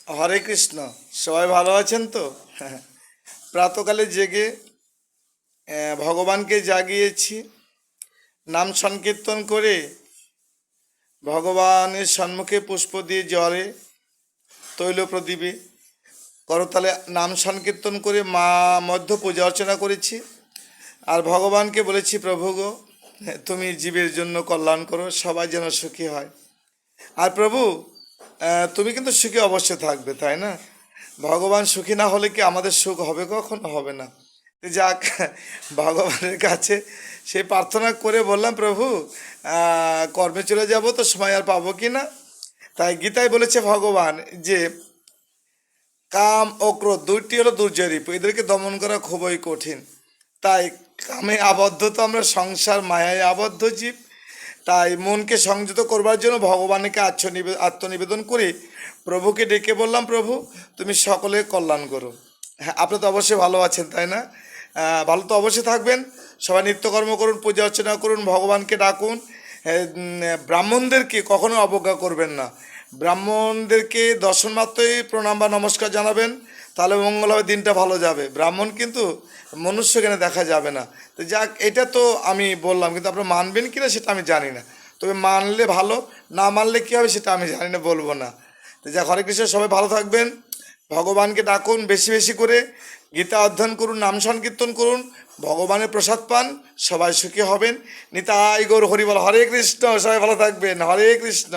হরে কৃষ্ণ। সবাই ভালো আছেন তো? প্রাতকালে জেগে ভগবানকে জাগিয়েছি, নাম সংকীর্তন করে ভগবানের সম্মুখে পুষ্প দিয়ে জলে তৈল প্রদীপে করতালে নাম সংকীর্তন করে মা মধ্য পূজা অর্চনা করেছি। আর ভগবানকে বলেছি, প্রভু গো, তুমি জীবের জন্য কল্যাণ করো, সবাই যেন সুখী হয়। আর প্রভু, তুমি কিন্তু সুখী অবশ্যই থাকবে, তাই না? ভগবান সুখী না হলে কি আমাদের সুখ হবে? কখনো হবে না। যাক, ভগবানের কাছে সেই প্রার্থনা করে বললাম, প্রভু কর্মে চলে যাব তো সময় আর পাবো কি না। তাই গীতায় বলেছে ভগবান যে কাম ও ক্রোধ দুইটি হলো দুর্জয় রিপু, এদেরকে দমন করা খুবই কঠিন। তাই কামে আবদ্ধ তো আমরা, সংসার মায়ায় আবদ্ধ জীব। তাই মনকে সংযত করবার জন্য ভগবানকে আত্মনিবেদন করে প্রভুকে ডেকে বললাম, প্রভু তুমি সকলের কল্যাণ করো। হ্যাঁ, আপনি তো অবশ্যই ভালো আছেন, তাই না? ভালো তো অবশ্যই থাকবেন। সবাই নিত্যকর্ম করুন, পূজা অর্চনা করুন, ভগবানকে ডাকুন। ব্রাহ্মণদেরকে কখনো অবজ্ঞা করবেন না। ব্রাহ্মণদেরকে দর্শন মাত্রই প্রণাম বা নমস্কার জানাবেন, তাহলে মঙ্গল হবে, দিনটা ভালো যাবে। ব্রাহ্মণ কিন্তু মনুষ্য জ্ঞানে দেখা যাবে না। তো যাক, এটা তো আমি বললাম, কিন্তু আপনারা মানবেন কি না সেটা আমি জানি না। তবে মানলে ভালো, না মানলে কী হবে সেটা আমি জানি না, বলবো না। তো যাক, হরে কৃষ্ণ, সবাই ভালো থাকবেন। ভগবানকে ডাকুন বেশি বেশি করে, গীতা অধ্যয়ন করুন, নাম সংকীর্তন করুন, ভগবানের প্রসাদ পান, সবাই সুখী হবেন। নিতাই গৌর হরি বল। হরে কৃষ্ণ। সবাই ভালো থাকবেন। হরে কৃষ্ণ।